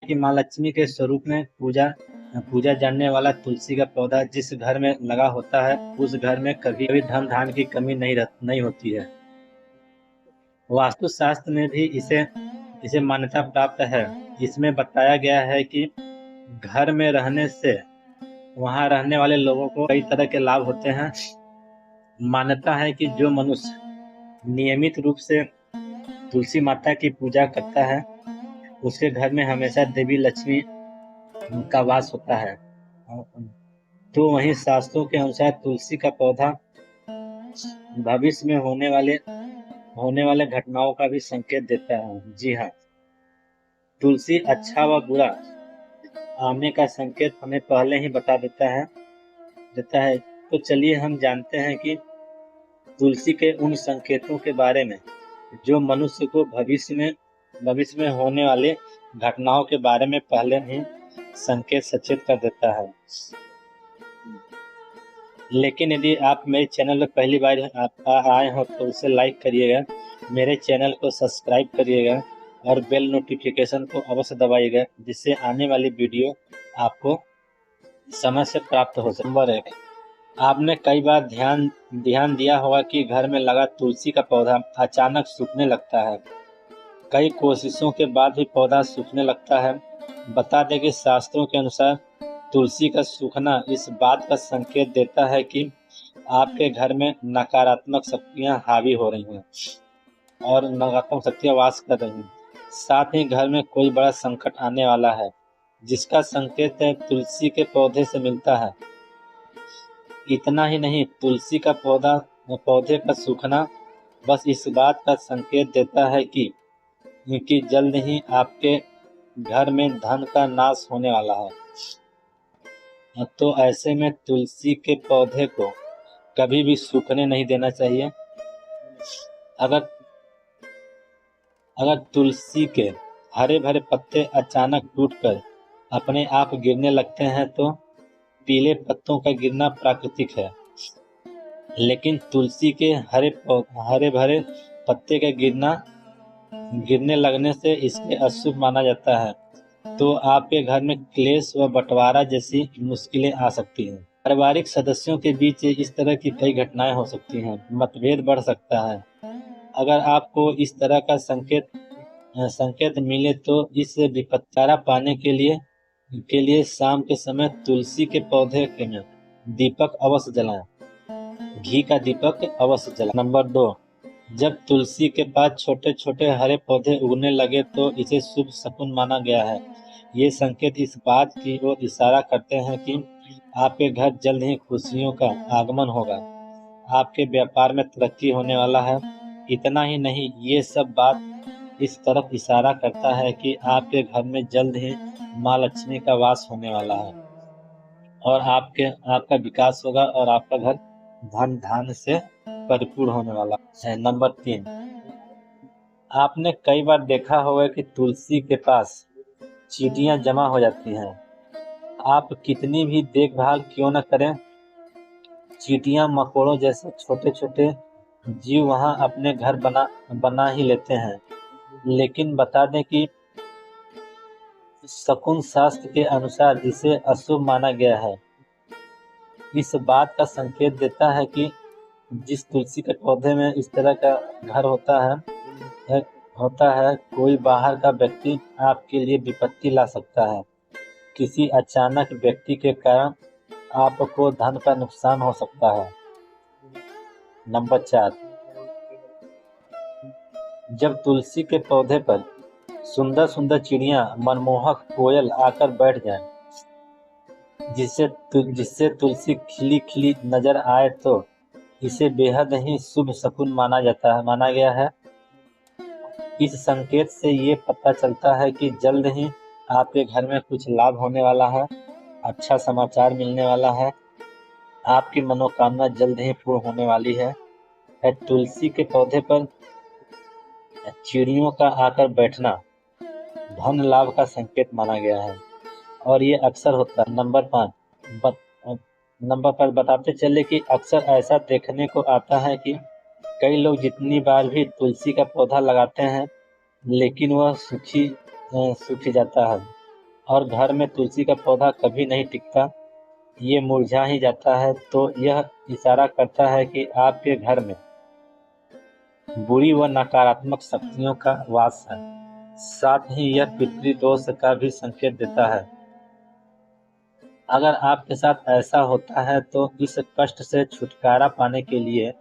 कि माँ लक्ष्मी के स्वरूप में पूजा पूजा जानने वाला तुलसी का पौधा जिस घर में लगा होता है उस घर में कभी कभी धन धान की कमी नहीं होती है। वास्तुशास्त्र में भी इसे इसे मान्यता प्राप्त है। इसमें बताया गया है कि घर में रहने से वहां रहने वाले लोगों को कई तरह के लाभ होते हैं। मान्यता है कि जो मनुष्य नियमित रूप से तुलसी माता की पूजा करता है उसके घर में हमेशा देवी लक्ष्मी का वास होता है। तो वहीं शास्त्रों के अनुसार तुलसी का पौधा भविष्य में होने वाले घटनाओं का भी संकेत देता है। जी हाँ, तुलसी अच्छा व बुरा आने का संकेत हमें पहले ही बता देता है। तो चलिए हम जानते हैं कि तुलसी के उन संकेतों के बारे में जो मनुष्य को भविष्य में होने वाले घटनाओं के बारे में पहले ही संकेत सचेत कर देता है। लेकिन यदि आप मेरे चैनल पर पहली बार आए हो तो उसे लाइक करिएगा, मेरे चैनल को सब्सक्राइब करिएगा और बेल नोटिफिकेशन को अवश्य दबाइएगा, जिससे आने वाली वीडियो आपको समय से प्राप्त हो सके। नंबर 1, आपने कई बार ध्यान दिया होगा कि घर में लगा तुलसी का पौधा अचानक सूखने लगता है। कई कोशिशों के बाद भी पौधा सूखने लगता है। बता दें कि शास्त्रों के अनुसार तुलसी का सूखना इस बात का संकेत देता है कि आपके घर में नकारात्मक शक्तियां हावी हो रही हैं और नकारात्मक शक्तियां वास कर रही हैं। साथ ही घर में कोई बड़ा संकट आने वाला है, जिसका संकेत तुलसी के पौधे से मिलता है। इतना ही नहीं, तुलसी का पौधे का सूखना बस इस बात का संकेत देता है कि जल्द ही आपके घर में धन का नाश होने वाला है। तो ऐसे में तुलसी के पौधे को कभी भी सूखने नहीं देना चाहिए। अगर तुलसी के हरे भरे पत्ते अचानक टूटकर अपने आप गिरने लगते हैं तो पीले पत्तों का गिरना प्राकृतिक है, लेकिन तुलसी के हरे भरे पत्ते का गिरने लगने से इसे अशुभ माना जाता है। तो आपके घर में क्लेश व बंटवारा जैसी मुश्किलें आ सकती हैं। पारिवारिक सदस्यों के बीच इस तरह की कई घटनाएं हो सकती हैं, मतभेद बढ़ सकता है। अगर आपको इस तरह का संकेत मिले तो इस विपत्तारा पाने के लिए शाम के समय तुलसी के पौधे में दीपक अवश्य जलाएं। घी का दीपक अवश्य जलाएं। नंबर 2, जब तुलसी के पास छोटे छोटे हरे पौधे उगने लगे तो इसे शुभ शकुन माना गया है। ये संकेत इस बात की ओर इशारा करते हैं कि आपके घर जल्द ही खुशियों का आगमन होगा, आपके व्यापार में तरक्की होने वाला है। इतना ही नहीं, ये सब बात इस तरफ इशारा करता है कि आपके घर में जल्द ही माँ लक्ष्मी का वास होने वाला है और आपका विकास होगा और आपका घर धन धान्य से परिपूर्ण होने वाला है। नंबर 3, आपने कई बार देखा होगा कि तुलसी के पास चींटियां जमा हो जाती हैं। आप कितनी भी देखभाल क्यों न करें, चींटियां मकोड़ों जैसे छोटे छोटे जीव वहां अपने घर बना ही लेते हैं। लेकिन बता दें कि शकुन शास्त्र के अनुसार इसे अशुभ माना गया है। इस बात का संकेत देता है कि जिस तुलसी के पौधे में इस तरह का घर होता है, कोई बाहर का व्यक्ति आपके लिए विपत्ति ला सकता है। किसी अचानक व्यक्ति के कारण आपको धन का नुकसान हो सकता है। नंबर 4, जब तुलसी के पौधे पर सुंदर सुंदर चिड़िया मनमोहक कोयल आकर बैठ जाएं, जिससे तुलसी खिली खिली नजर आए तो इसे बेहद ही शुभ शकुन माना गया है। इस संकेत से ये पता चलता है कि जल्द ही आपके घर में कुछ लाभ होने वाला है, अच्छा समाचार मिलने वाला है, आपकी मनोकामना जल्द ही पूर्ण होने वाली है। तुलसी के पौधे पर चिड़ियों का आकर बैठना धन लाभ का संकेत माना गया है और ये अक्सर होता है। नंबर पर बताते चले कि अक्सर ऐसा देखने को आता है कि कई लोग जितनी बार भी तुलसी का पौधा लगाते हैं लेकिन वह सूखी जाता है। और घर में तुलसी का पौधा कभी नहीं टिकता, ये मुरझा ही जाता है, तो यह इशारा करता है कि आपके घर में बुरी व नकारात्मक शक्तियों का वास है। साथ ही यह पितृदोष का भी संकेत देता है। अगर आपके साथ ऐसा होता है तो इस कष्ट से छुटकारा पाने के लिए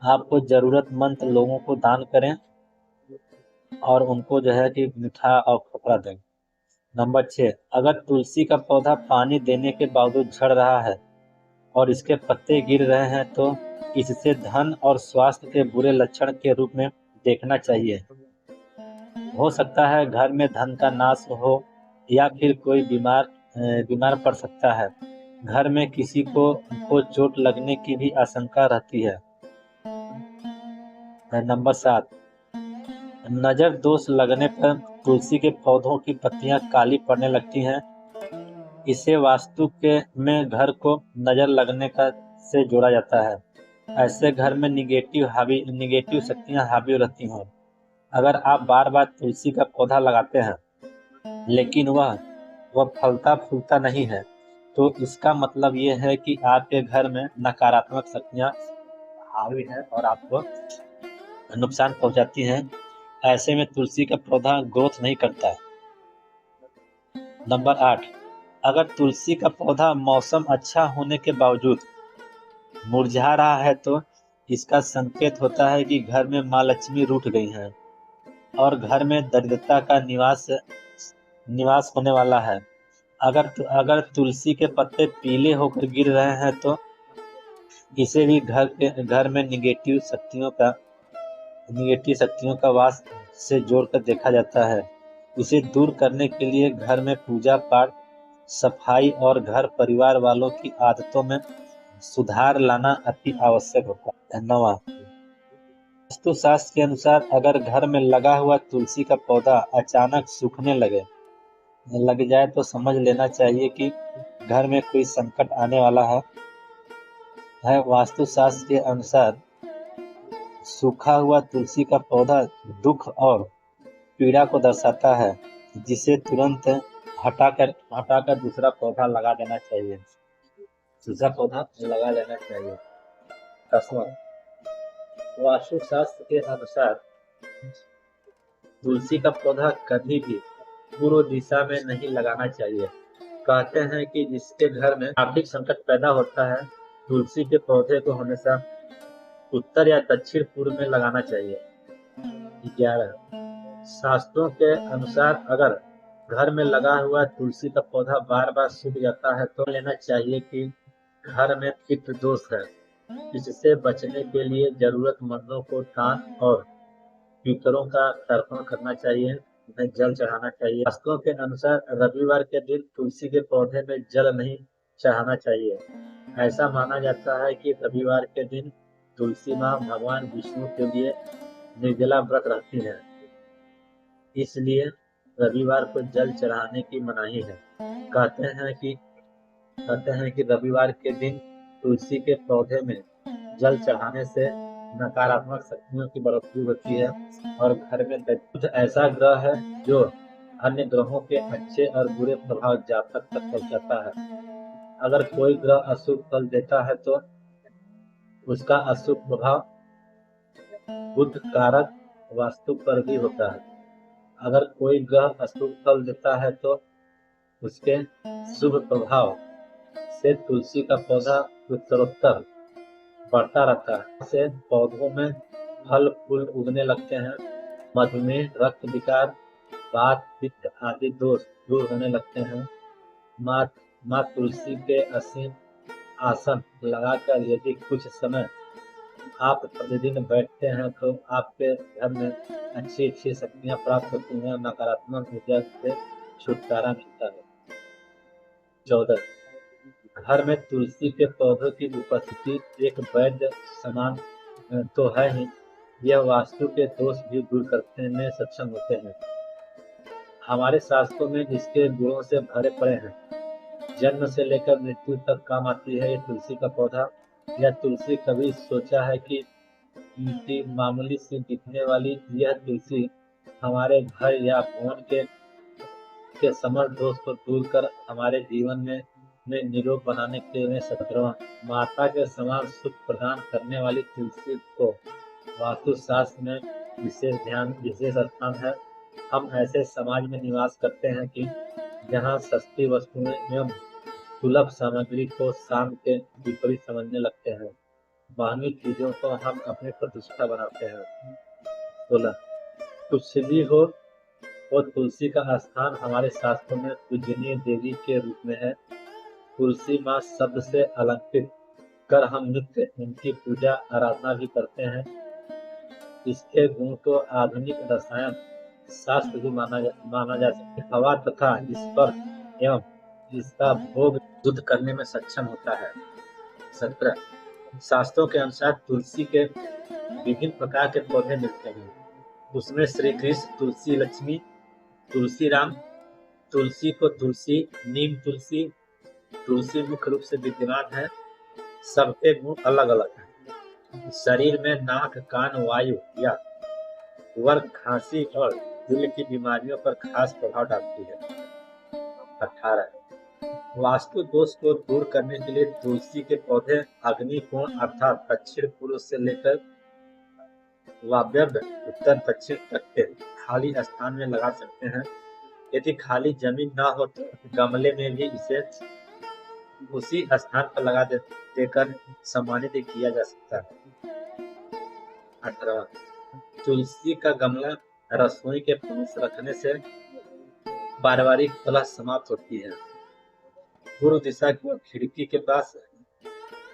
आपको जरूरतमंद लोगों को दान करें और उनको जो है कि मीठा और कपड़ा दें। नंबर 6, अगर तुलसी का पौधा पानी देने के बावजूद झड़ रहा है और इसके पत्ते गिर रहे हैं तो इससे धन और स्वास्थ्य के बुरे लक्षण के रूप में देखना चाहिए। हो सकता है घर में धन का नाश हो या फिर कोई बीमार पड़ सकता है। घर में किसी को चोट लगने की भी आशंका रहती है। नंबर 7, नजर दोष लगने पर तुलसी के पौधों की पत्तियां काली पड़ने लगती हैं। इसे वास्तु के में घर को नजर लगने का से जोड़ा जाता है। ऐसे घर में निगेटिव शक्तियां हावी रहती हैं। अगर आप बार बार तुलसी का पौधा लगाते हैं लेकिन वह फलता फूलता नहीं है तो इसका मतलब ये है कि आपके घर में नकारात्मक शक्तियां हावी हैं और आपको नुकसान पहुंचाती हैं। ऐसे में तुलसी का पौधा ग्रोथ नहीं करता है। नंबर 8, अगर तुलसी का पौधा मौसम अच्छा होने के बावजूद मुरझा रहा है तो इसका संकेत होता है कि घर में माँ लक्ष्मी रूठ गई हैं और घर में दरिद्रता का निवास होने वाला है। अगर तुलसी के पत्ते पीले होकर गिर रहे हैं तो इसे भी घर में निगेटिव शक्तियों का वास से जोड़कर देखा जाता है। इसे दूर करने के लिए घर में पूजा पाठ, सफाई और घर परिवार वालों की आदतों में सुधार लाना अति आवश्यक होता है। नवा, वास्तुशास्त्र के अनुसार अगर घर में लगा हुआ तुलसी का पौधा अचानक सूखने लग जाए तो समझ लेना चाहिए कि घर में कोई संकट आने वाला है। वास्तुशास्त्र के अनुसार सूखा हुआ तुलसी का पौधा दुख और पीड़ा को दर्शाता है, जिसे तुरंत हटाकर दूसरा पौधा लगा देना चाहिए। दूसरा पौधा लगा लेना चाहिए। 10वां, वास्तुशास्त्र के अनुसार तुलसी का पौधा कभी भी पूर्व दिशा में नहीं लगाना चाहिए। कहते हैं कि जिसके घर में आर्थिक संकट पैदा होता है, तुलसी के पौधे को हमेशा उत्तर या दक्षिण पूर्व में लगाना चाहिए। 11, शास्त्रों के अनुसार अगर घर में लगा हुआ तुलसी का पौधा बार बार सूख जाता है तो लेना चाहिए कि घर में पितृ दोष है। इससे बचने के लिए जरूरतमंदों को दान और पितरों का तर्पण करना चाहिए, उन्हें जल चढ़ाना चाहिए। शास्त्रों के अनुसार रविवार के दिन तुलसी के पौधे में जल नहीं चढ़ाना चाहिए। ऐसा माना जाता है कि रविवार के दिन तुलसी माँ भगवान विष्णु के लिए निर्जला व्रत रखती है, इसलिए रविवार को जल चढ़ाने की मनाही है। कहते हैं कि रविवार के दिन तुलसी के पौधे में जल चढ़ाने से नकारात्मक शक्तियों की बढ़ोतरी होती है और घर में बुध ऐसा ग्रह है जो अन्य ग्रहों के अच्छे और बुरे प्रभाव जातक तक पहुंचाता है। अगर कोई ग्रह अशुभ फल देता है तो उसका अशुभ प्रभाव बुध कारक वास्तु पर भी होता है। अगर कोई ग्रह अशुभ फल देता है तो उसके शुभ प्रभाव से तुलसी का पौधा उत्तरोत्तर बढ़ता रहता है। से पौधों में फल फूल उगने लगते हैं। मधुमेह, रक्त विकार, वात पित्त आदि दोष दूर होने लगते हैं। माँ तुलसी के असीम आसन लगाकर यदि कुछ समय आप प्रतिदिन बैठते हैं तो आपके घर में अच्छी शक्तियाँ प्राप्त होती हैं, नकारात्मक ऊर्जा से छुटकारा मिलता है। 14, घर में तुलसी के पौधों की उपस्थिति एक वैद्य समान तो है ही, यह वास्तु के दोष भी दूर करने में सक्षम होते हैं। हमारे शास्त्रों में इसके गुणों से भरे पड़े हैं। जन्म से लेकर मृत्यु तक काम आती है ये तुलसी का पौधा। यह तुलसी कभी सोचा है कि मामूली सी दिखने वाली यह तुलसी हमारे घर या भवन के के समस्त दोष को दूर कर हमारे जीवन में निरोग बनाने के लिए 17वां माता के समान सुख प्रदान करने वाली तुलसी को वास्तुशास्त्र में विशेष स्थान है। हम ऐसे समाज में निवास करते हैं कि जहाँ सस्ती वस्तुएं एवं सुलभ सामग्री को शाम के विपरीत समझने लगते हैं। महंगी चीजों को हम अपनी प्रतिष्ठा बनाते हैं। 16 कुछ भी हो, और तुलसी का स्थान हमारे शास्त्रों में पूजनीय देवी के रूप में है। तुलसी माँ शब्द से अलंकृत कर हम नित्य उनकी पूजा आराधना भी करते हैं। इसके गुण को आधुनिक रसायन शास्त्र भी माना जा सकता है। हवा तथा स्पर्श एवं इसका भोग शुद्ध करने में सक्षम होता है। 17 शास्त्रों के अनुसार तुलसी के विभिन्न प्रकार के पौधे मिलते हैं। उसमें श्री कृष्ण तुलसी लक्ष्मी, तुलसी राम, तुलसी को तुलसी, नीम तुलसी, तुलसी मुख्य रूप से विद्यमान है। सबके गुण अलग अलग हैं। शरीर में नाक, कान, वायु या वर्ग, खांसी और दिल की बीमारियों पर खास प्रभाव डालती है। 18 वास्तु दोष को दूर करने के लिए तुलसी के पौधे अग्नि कोण अर्थात दक्षिण पूर्व से लेकर वायव्य उत्तर दक्षिण तक के खाली स्थान में लगा सकते हैं। यदि खाली जमीन न हो तो गमले में भी इसे उसी स्थान पर लगा देकर सम्मानित किया जा सकता है। 18 तुलसी का गमला रसोई के पास रखने से पारिवारिक कलह समाप्त होती है। पूर्व दिशा की ओर खिड़की के पास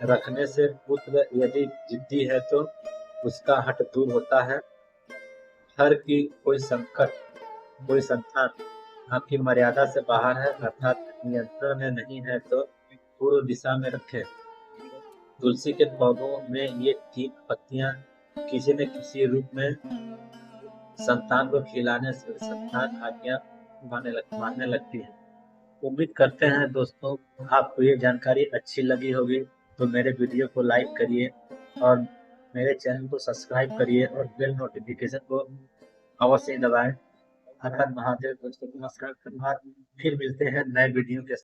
रखने से पुत्र यदि जिद्दी है तो उसका हट दूर होता है। घर की कोई संकट, कोई संतान आपकी मर्यादा से बाहर है अर्थात नियंत्रण में नहीं है तो पूर्व दिशा में रखें। तुलसी के पौधों में ये 3 पत्तियां किसी न किसी रूप में संतान को खिलाने से संतान आज्ञा मानने लगती है। उम्मीद करते हैं दोस्तों आपको ये जानकारी अच्छी लगी होगी, तो मेरे वीडियो को लाइक करिए और मेरे चैनल को सब्सक्राइब करिए और बेल नोटिफिकेशन को अवश्य दबाएं। हर हर महादेव दोस्तों, नमस्कार, फिर मिलते हैं नए वीडियो के साथ।